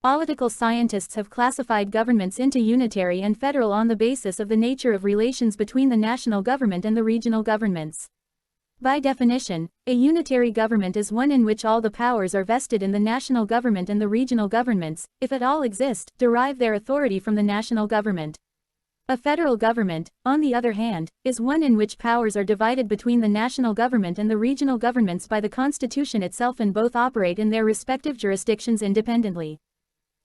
Political scientists have classified governments into unitary and federal on the basis of the nature of relations between the national government and the regional governments. By definition, a unitary government is one in which all the powers are vested in the national government, and the regional governments, if at all exist, derive their authority from the national government. A federal government, on the other hand, is one in which powers are divided between the national government and the regional governments by the Constitution itself, and both operate in their respective jurisdictions independently.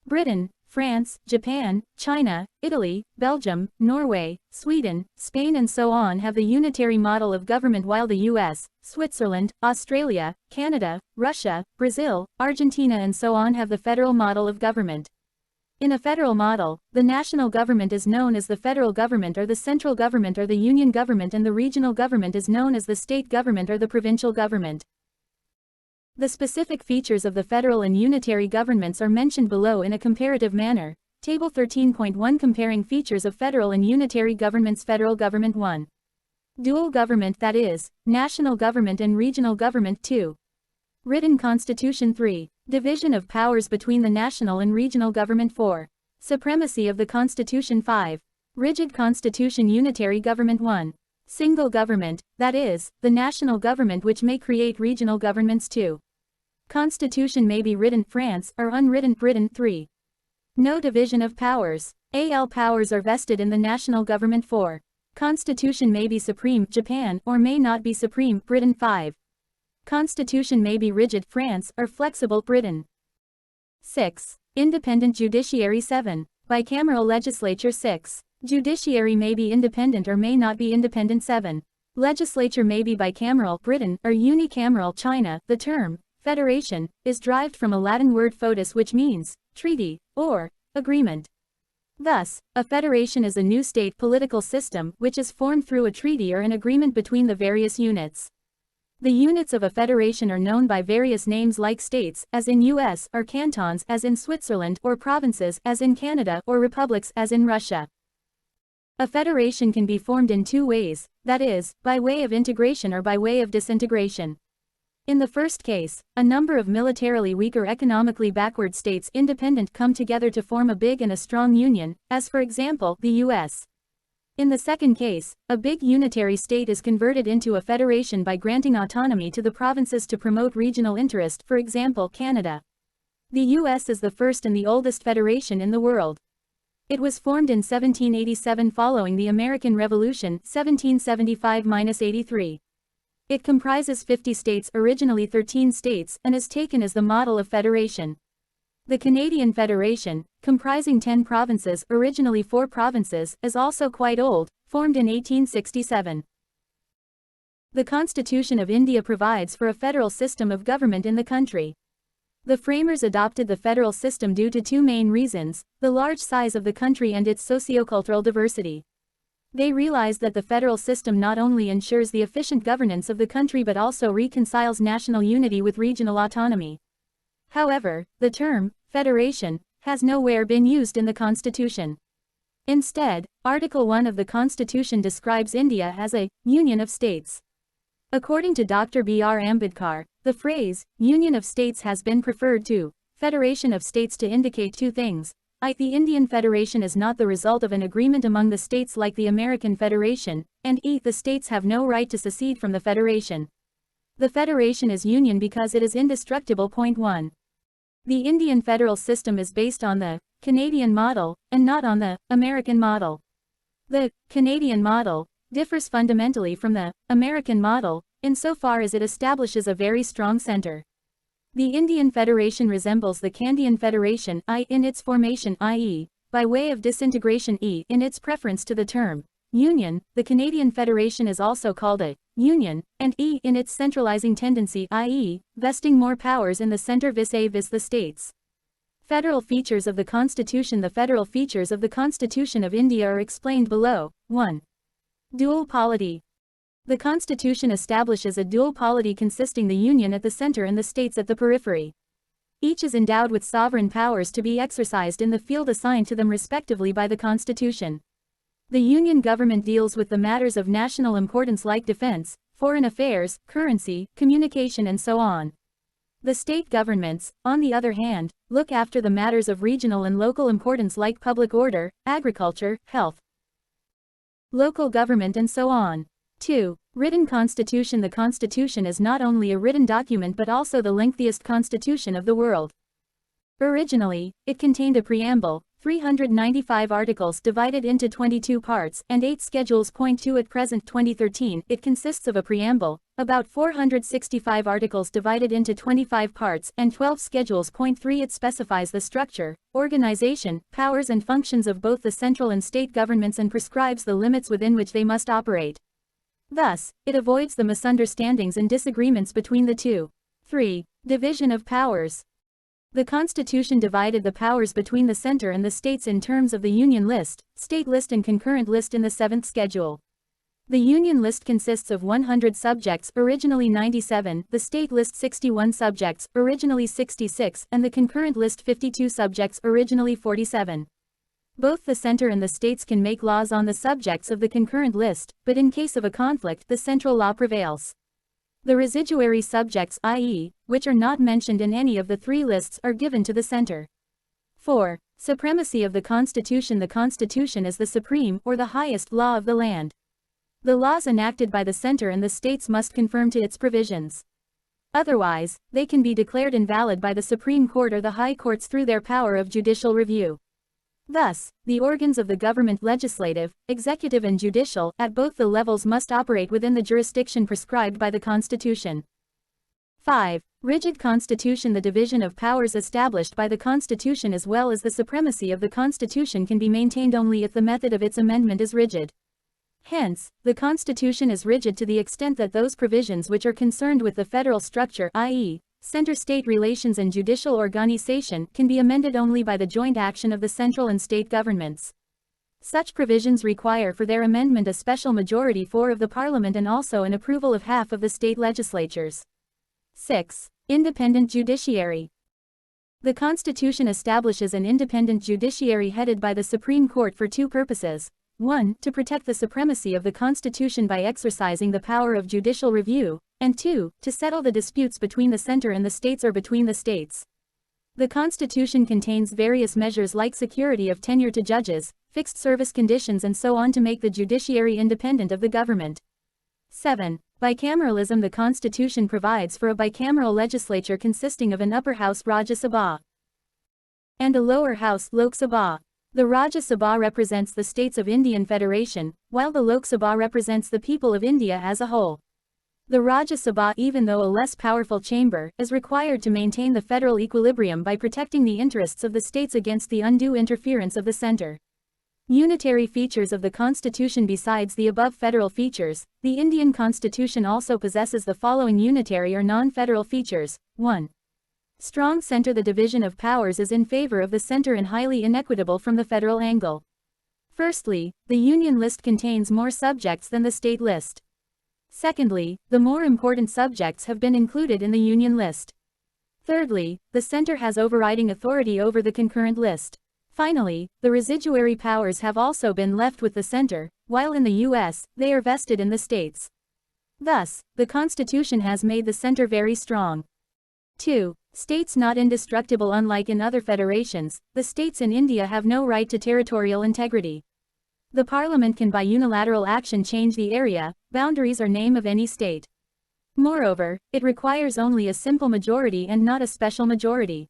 Britain, France, Japan, China, Italy, Belgium, Norway, Sweden, Spain and so on have the unitary model of government, while the US, Switzerland, Australia, Canada, Russia, Brazil, Argentina and so on have the federal model of government. In a federal model, the national government is known as the federal government or the central government or the union government, and the regional government is known as the state government or the provincial government. The specific features of the federal and unitary governments are mentioned below in a comparative manner. Table 13.1 Comparing features of federal and unitary governments. Federal government 1. Dual government, that is, national government and regional government. 2. Written constitution. 3. Division of powers between the national and regional government. 4. Supremacy of the constitution. 5. Rigid constitution. Unitary government. 1. Single government, that is, the national government which may create regional governments. 2. Constitution may be written France or unwritten Britain. 3. No division of powers. All powers are vested in the national government. 4. Constitution may be supreme Japan or may not be supreme Britain. 5. Constitution may be rigid France or flexible Britain. 6. Independent judiciary. 7. Bicameral legislature. 6. Judiciary may be independent or may not be independent. 7. Legislature may be bicameral Britain or unicameral China. The term federation is derived from a Latin word foedus, which means treaty or agreement. Thus, a federation is a new state political system which is formed through a treaty or an agreement between the various units. The units of a federation are known by various names like states, as in US, or cantons, as in Switzerland, or provinces, as in Canada, or republics, as in Russia. A federation can be formed in two ways, that is, by way of integration or by way of disintegration. In the first case, a number of militarily weak or economically backward states independent come together to form a big and a strong union, as for example, the US. In the second case, a big unitary state is converted into a federation by granting autonomy to the provinces to promote regional interest, for example, Canada. The US is the first and the oldest federation in the world. It was formed in 1787 following the American Revolution, 1775–83. It comprises 50 states, originally 13 states, and is taken as the model of federation. The Canadian Federation, comprising 10 provinces, originally 4 provinces, is also quite old, formed in 1867. The Constitution of India provides for a federal system of government in the country. The framers adopted the federal system due to two main reasons: the large size of the country and its sociocultural diversity. They realized that the federal system not only ensures the efficient governance of the country but also reconciles national unity with regional autonomy. However, the term federation has nowhere been used in the Constitution. Instead, Article 1 of the Constitution describes India as a union of states. According to Dr. B.R. Ambedkar, the phrase union of states has been preferred to federation of states to indicate two things. The Indian Federation is not the result of an agreement among the states like the American Federation, and the states have no right to secede from the federation. The federation is union because it is indestructible. Point 1. The Indian federal system is based on the Canadian model, and not on the American model. The Canadian model differs fundamentally from the American model, insofar as it establishes a very strong center. The Indian Federation resembles the Canadian Federation in its formation, i.e., by way of disintegration, in its preference to the term union. The Canadian Federation is also called a union, and in its centralizing tendency, i.e., vesting more powers in the center vis-a-vis the states. Federal features of the Constitution. The federal features of the Constitution of India are explained below. 1. Dual polity. The Constitution establishes a dual polity consisting the Union at the center and the states at the periphery. Each is endowed with sovereign powers to be exercised in the field assigned to them respectively by the Constitution. The Union government deals with the matters of national importance like defense, foreign affairs, currency, communication and so on. The state governments, on the other hand, look after the matters of regional and local importance like public order, agriculture, health, local government and so on. 2. Written Constitution. The Constitution is not only a written document but also the lengthiest constitution of the world. Originally, it contained a preamble, 395 articles divided into 22 parts, and 8 schedules. 2 At present 2013, it consists of a preamble, about 465 articles divided into 25 parts, and 12 schedules. 3 It specifies the structure, organization, powers and functions of both the central and state governments and prescribes the limits within which they must operate. Thus, it avoids the misunderstandings and disagreements between the two. 3. Division of powers. The Constitution divided the powers between the center and the states in terms of the Union List, State List and Concurrent List in the 7th Schedule. The Union List consists of 100 subjects, originally 97, the State List 61 subjects, originally 66, and the Concurrent List 52 subjects, originally 47. Both the center and the states can make laws on the subjects of the concurrent list, but in case of a conflict, the central law prevails. The residuary subjects, i.e., which are not mentioned in any of the 3 lists, are given to the center. 4. Supremacy of the Constitution. The Constitution is the supreme, or the highest, law of the land. The laws enacted by the center and the states must conform to its provisions. Otherwise, they can be declared invalid by the Supreme Court or the High Courts through their power of judicial review. Thus, the organs of the government, legislative, executive and judicial, at both the levels must operate within the jurisdiction prescribed by the Constitution. 5. Rigid Constitution. The division of powers established by the Constitution as well as the supremacy of the Constitution can be maintained only if the method of its amendment is rigid. Hence, the Constitution is rigid to the extent that those provisions which are concerned with the federal structure, i.e., center-state relations and judicial organization, can be amended only by the joint action of the central and state governments. Such provisions require for their amendment a special majority of the Parliament and also an approval of half of the state legislatures. 6. Independent judiciary. The Constitution establishes an independent judiciary headed by the Supreme Court for 2 purposes. 1. To protect the supremacy of the Constitution by exercising the power of judicial review, and 2. To settle the disputes between the center and the states or between the states. The Constitution contains various measures like security of tenure to judges, fixed service conditions and so on to make the judiciary independent of the government. 7. Bicameralism. The Constitution provides for a bicameral legislature consisting of an upper house Rajya Sabha and a lower house Lok Sabha. The Rajya Sabha represents the states of Indian Federation, while the Lok Sabha represents the people of India as a whole. The Rajya Sabha, even though a less powerful chamber, is required to maintain the federal equilibrium by protecting the interests of the states against the undue interference of the center. Unitary features of the Constitution. Besides the above federal features, the Indian Constitution also possesses the following unitary or non-federal features. 1. Strong center. The division of powers is in favor of the center and highly inequitable from the federal angle. Firstly, the Union List contains more subjects than the State List. Secondly, the more important subjects have been included in the Union List. Thirdly, the center has overriding authority over the concurrent list. Finally, the residuary powers have also been left with the center, while in the U.S., they are vested in the states. Thus, the Constitution has made the center very strong. 2. States not indestructible. Unlike in other federations, the states in India have no right to territorial integrity. The Parliament can by unilateral action change the area, boundaries or name of any state. Moreover, it requires only a simple majority and not a special majority.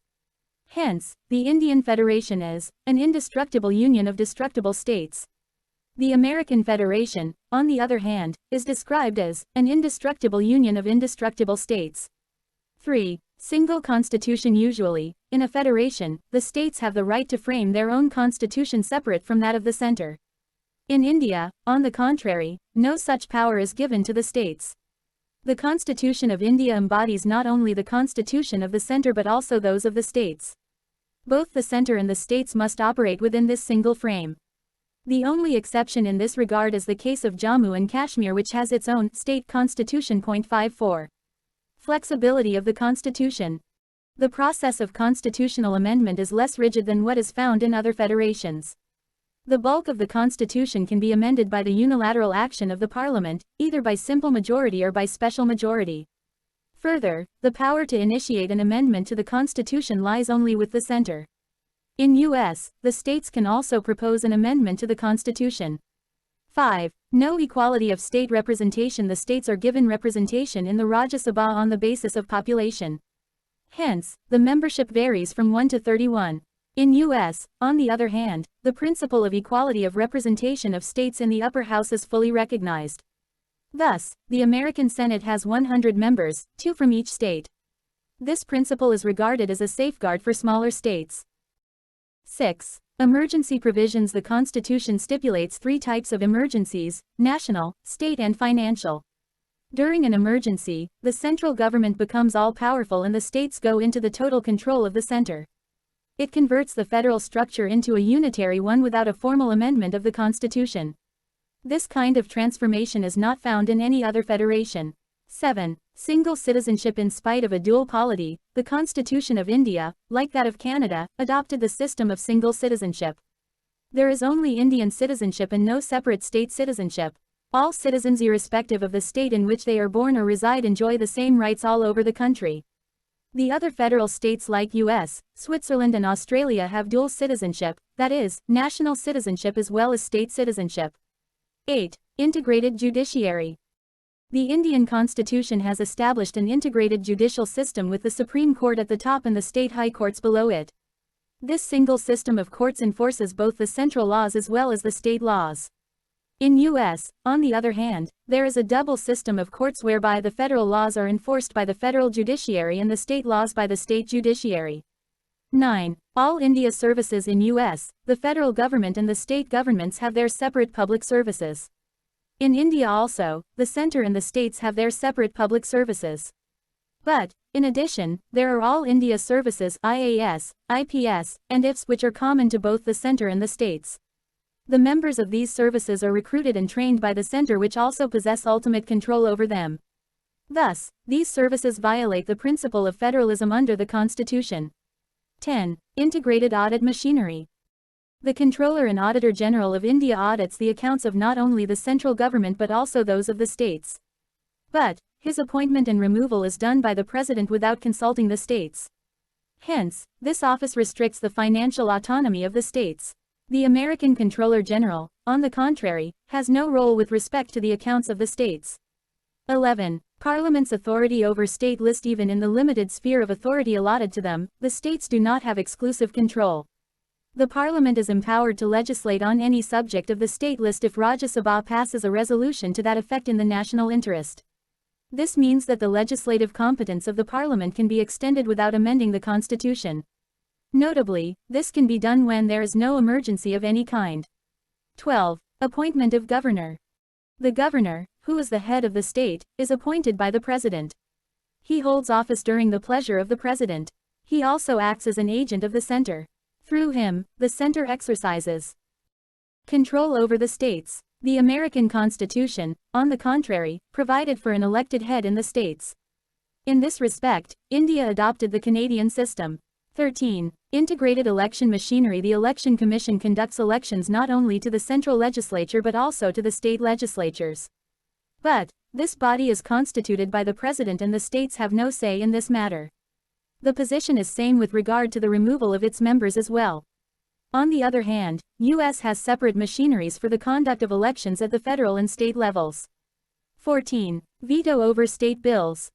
Hence, the Indian Federation is an indestructible union of destructible states. The American Federation, on the other hand, is described as an indestructible union of indestructible states. 3. Single constitution. Usually, in a federation, the states have the right to frame their own constitution separate from that of the center. In India, on the contrary, no such power is given to the states. The Constitution of India embodies not only the constitution of the center but also those of the states. Both the center and the states must operate within this single frame. The only exception in this regard is the case of Jammu and Kashmir, which has its own state constitution. 54. Flexibility of the Constitution. The process of constitutional amendment is less rigid than what is found in other federations. The bulk of the Constitution can be amended by the unilateral action of the Parliament, either by simple majority or by special majority. Further, the power to initiate an amendment to the Constitution lies only with the center. In U.S., the states can also propose an amendment to the Constitution. 5. No equality of state representation. The states are given representation in the Rajya Sabha on the basis of population. Hence, the membership varies from 1 to 31. In U.S., on the other hand, the principle of equality of representation of states in the upper house is fully recognized. Thus, the American Senate has 100 members, 2 from each state. This principle is regarded as a safeguard for smaller states. 6. Emergency provisions. The Constitution stipulates 3 types of emergencies: national, state and financial. During an emergency, the central government becomes all-powerful and the states go into the total control of the center. It converts the federal structure into a unitary one without a formal amendment of the Constitution. This kind of transformation is not found in any other federation. 7. Single citizenship. In spite of a dual polity, the Constitution of India, like that of Canada, adopted the system of single citizenship. There is only Indian citizenship and no separate state citizenship. All citizens, irrespective of the state in which they are born or reside, enjoy the same rights all over the country. The other federal states like US, Switzerland and Australia have dual citizenship, that is, national citizenship as well as state citizenship. 8. Integrated judiciary. The Indian Constitution has established an integrated judicial system with the Supreme Court at the top and the state high courts below it. This single system of courts enforces both the central laws as well as the state laws. In US, on the other hand, there is a double system of courts whereby the federal laws are enforced by the federal judiciary and the state laws by the state judiciary. 9. All India services. In US, the federal government and the state governments have their separate public services. In India also, the center and the states have their separate public services. But, in addition, there are All India Services (IAS, IPS, and IFS) which are common to both the center and the states. The members of these services are recruited and trained by the center, which also possess ultimate control over them. Thus, these services violate the principle of federalism under the Constitution. 10. Integrated audit machinery. The Controller and Auditor General of India audits the accounts of not only the central government but also those of the states. But, his appointment and removal is done by the President without consulting the states. Hence, this office restricts the financial autonomy of the states. The American Controller General, on the contrary, has no role with respect to the accounts of the states. 11. Parliament's authority over state list. Even in the limited sphere of authority allotted to them, the states do not have exclusive control. The Parliament is empowered to legislate on any subject of the state list if Rajya Sabha passes a resolution to that effect in the national interest. This means that the legislative competence of the Parliament can be extended without amending the Constitution. Notably, this can be done when there is no emergency of any kind. 12. Appointment of Governor. The Governor, who is the head of the state, is appointed by the President. He holds office during the pleasure of the President. He also acts as an agent of the center. Through him, the center exercises control over the states. The American Constitution, on the contrary, provided for an elected head in the states. In this respect, India adopted the Canadian system. 13. Integrated election machinery. The Election Commission conducts elections not only to the central legislature but also to the state legislatures. But, this body is constituted by the President and the states have no say in this matter. The position is same with regard to the removal of its members as well. On the other hand, U.S. has separate machineries for the conduct of elections at the federal and state levels. 14. Veto over state bills.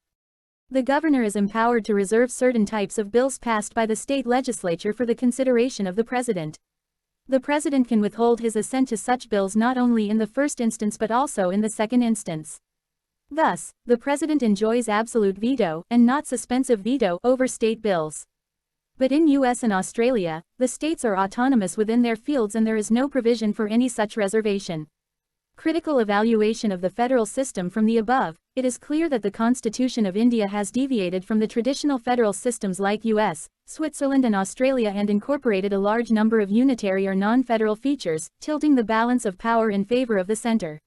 The governor is empowered to reserve certain types of bills passed by the state legislature for the consideration of the president. The president can withhold his assent to such bills not only in the first instance but also in the second instance. Thus, the president enjoys absolute veto, and not suspensive veto, over state bills. But in US and Australia, the states are autonomous within their fields and there is no provision for any such reservation. Critical evaluation of the federal system. From the above, it is clear that the Constitution of India has deviated from the traditional federal systems like US, Switzerland and Australia and incorporated a large number of unitary or non-federal features, tilting the balance of power in favor of the center.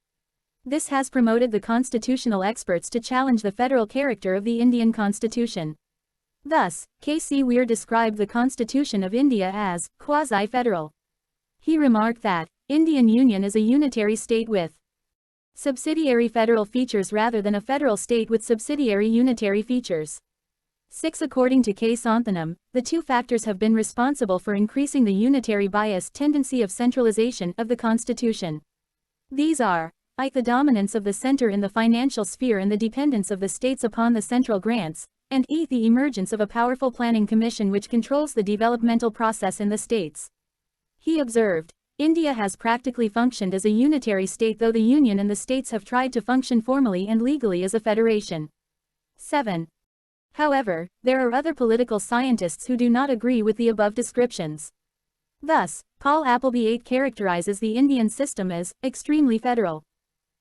This has promoted the constitutional experts to challenge the federal character of the Indian Constitution. Thus, K.C. Weir described the Constitution of India as quasi-federal. He remarked that Indian Union is a unitary state with Subsidiary federal features rather than a federal state with subsidiary unitary features. 6. According to K. Sonthanam, the two factors have been responsible for increasing the unitary bias tendency of centralization of the Constitution. These are I. The dominance of the center in the financial sphere and the dependence of the states upon the central grants, and E. The emergence of a powerful planning commission which controls the developmental process in the states. He observed, India has practically functioned as a unitary state though the Union and the states have tried to function formally and legally as a federation. 7. However, there are other political scientists who do not agree with the above descriptions. Thus, Paul Appleby 8 characterizes the Indian system as extremely federal.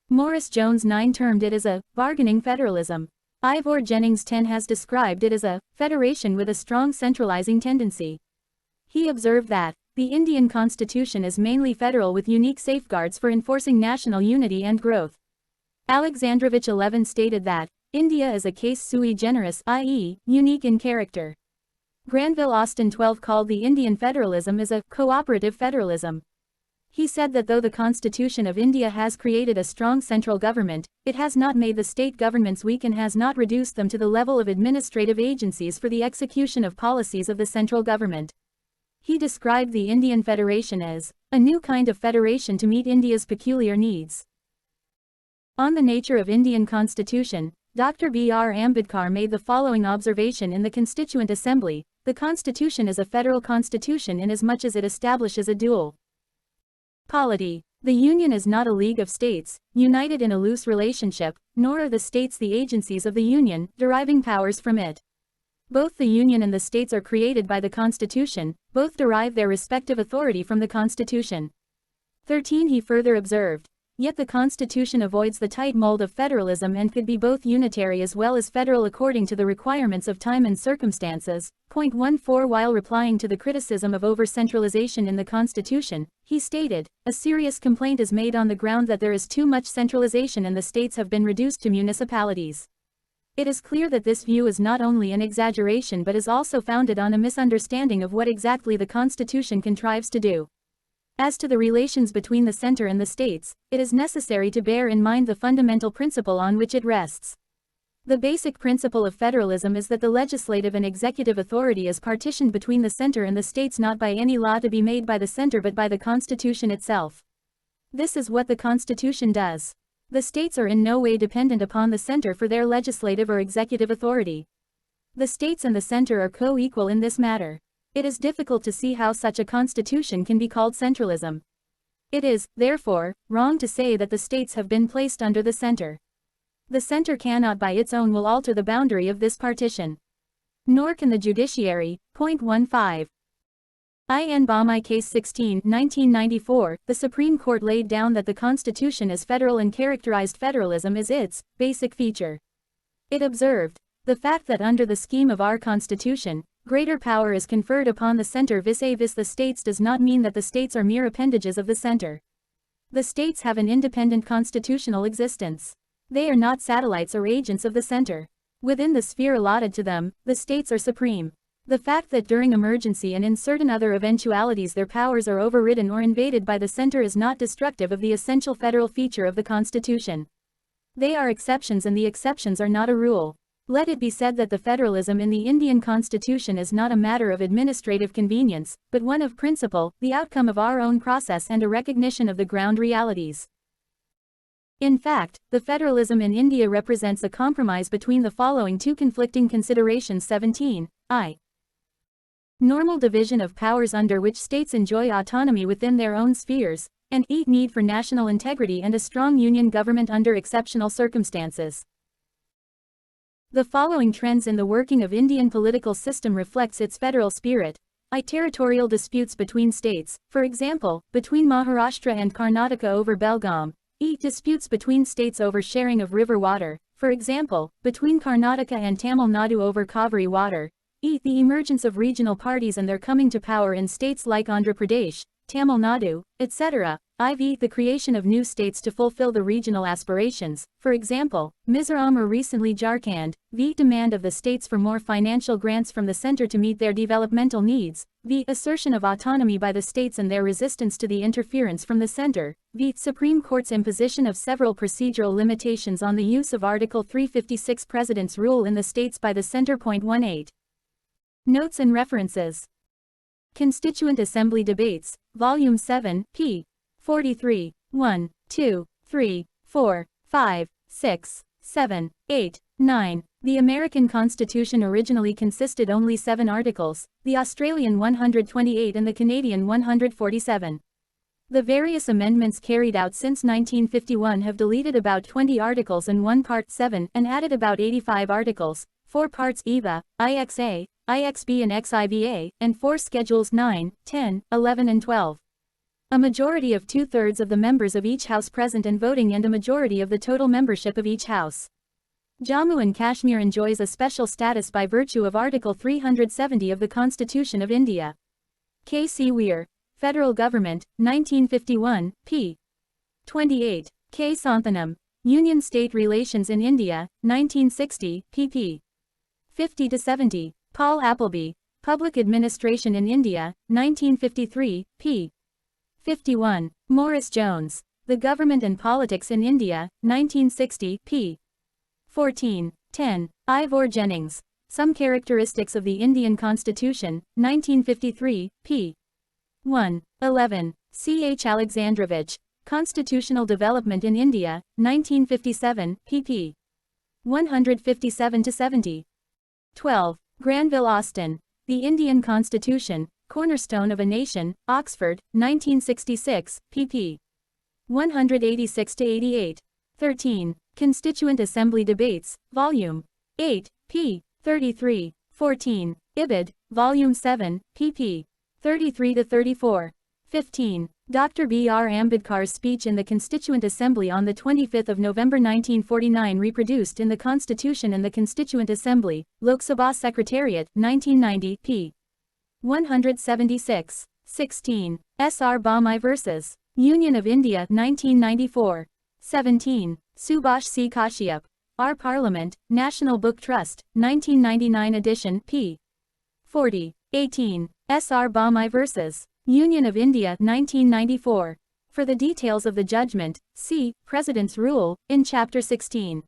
Morris Jones 9 termed it as a bargaining federalism. Ivor Jennings 10 has described it as a federation with a strong centralizing tendency. He observed that the Indian constitution is mainly federal with unique safeguards for enforcing national unity and growth. Alexandrovich 11 stated that India is a case sui generis, i.e., unique in character. Granville Austin 12 called the Indian federalism as a cooperative federalism. He said that though the Constitution of India has created a strong central government, it has not made the state governments weak and has not reduced them to the level of administrative agencies for the execution of policies of the central government. He described the Indian Federation as a new kind of federation to meet India's peculiar needs. On the nature of Indian Constitution, Dr. B.R. Ambedkar made the following observation in the Constituent Assembly: the Constitution is a federal constitution inasmuch as it establishes a dual polity. The Union is not a league of states, united in a loose relationship, nor are the states the agencies of the Union, deriving powers from it. Both the Union and the states are created by the Constitution, both derive their respective authority from the Constitution. 13. He further observed, yet the Constitution avoids the tight mold of federalism and could be both unitary as well as federal according to the requirements of time and circumstances. Point 14. While replying to the criticism of over-centralization in the Constitution, he stated, a serious complaint is made on the ground that there is too much centralization and the states have been reduced to municipalities. It is clear that this view is not only an exaggeration but is also founded on a misunderstanding of what exactly the Constitution contrives to do. As to the relations between the center and the states, it is necessary to bear in mind the fundamental principle on which it rests. The basic principle of federalism is that the legislative and executive authority is partitioned between the center and the states not by any law to be made by the center but by the Constitution itself. This is what the Constitution does. The states are in no way dependent upon the center for their legislative or executive authority. The states and the center are co-equal in this matter. It is difficult to see how such a constitution can be called centralism. It is, therefore, wrong to say that the states have been placed under the center. The center cannot by its own will alter the boundary of this partition. Nor can the judiciary. Point 15. In Baumai Case 16, 1994, the Supreme Court laid down that the Constitution is federal and characterized federalism as its basic feature. It observed, the fact that under the scheme of our Constitution, greater power is conferred upon the center vis-a-vis the states does not mean that the states are mere appendages of the center. The states have an independent constitutional existence. They are not satellites or agents of the center. Within the sphere allotted to them, the states are supreme. The fact that during emergency and in certain other eventualities their powers are overridden or invaded by the center is not destructive of the essential federal feature of the Constitution. They are exceptions and the exceptions are not a rule. Let it be said that the federalism in the Indian Constitution is not a matter of administrative convenience, but one of principle, the outcome of our own process and a recognition of the ground realities. In fact, the federalism in India represents a compromise between the following two conflicting considerations. 17. Normal division of powers under which states enjoy autonomy within their own spheres, and E. Need for national integrity and a strong union government under exceptional circumstances. The following trends in the working of Indian political system reflects its federal spirit. Territorial disputes between states, for example, between Maharashtra and Karnataka over Belgaum. Disputes between states over sharing of river water, for example, between Karnataka and Tamil Nadu over Kaveri water. The emergence of regional parties and their coming to power in states like Andhra Pradesh, Tamil Nadu, etc. IV. The creation of new states to fulfill the regional aspirations, for example, Mizoram or recently Jharkhand. V. Demand of the states for more financial grants from the center to meet their developmental needs. V. Assertion of autonomy by the states and their resistance to the interference from the center. V. Supreme Court's imposition of several procedural limitations on the use of Article 356 President's rule in the states by the center. 18. Notes and references. Constituent Assembly Debates, Volume 7, p. 43, 1, 2, 3, 4, 5, 6, 7, 8, 9. The American Constitution originally consisted only 7 articles, the Australian 128 and the Canadian 147. The various amendments carried out since 1951 have deleted about 20 articles and 1 Part 7 and added about 85 articles, 4 parts EVA, IXA, IXB and XIVA, and 4 schedules 9, 10, 11 and 12. A majority of 2/3 of the members of each house present and voting and a majority of the total membership of each house. Jammu and Kashmir enjoys a special status by virtue of Article 370 of the Constitution of India. K. C. Weir, Federal Government, 1951, p. 28. K. Santhanam, Union-State Relations in India, 1960, pp. 50-70. Paul Appleby, Public Administration in India, 1953, p. 51. Morris Jones, The Government and Politics in India, 1960, p. 14. 10. Ivor Jennings, Some Characteristics of the Indian Constitution, 1953, p. 1. 11. C. H. Alexandrovich, Constitutional Development in India, 1957, pp. 157-70. 12. Granville Austin, The Indian Constitution, Cornerstone of a Nation, Oxford, 1966, pp. 186-88. 13. Constituent Assembly Debates, Volume 8, p. 33. 14. Ibid, Volume 7, pp. 33-34. 15. Dr. B. R. Ambedkar's speech in the Constituent Assembly on 25 November 1949 reproduced in the Constitution and the Constituent Assembly, Lok Sabha Secretariat, 1990, p. 176. 16. S. R. Bommai vs. Union of India, 1994. 17. Subhash C. Kashyap, Our Parliament, National Book Trust, 1999 edition, p. 40. 18. S. R. Bommai vs. Union of India, 1994. For the details of the judgment, see President's Rule, in Chapter 16.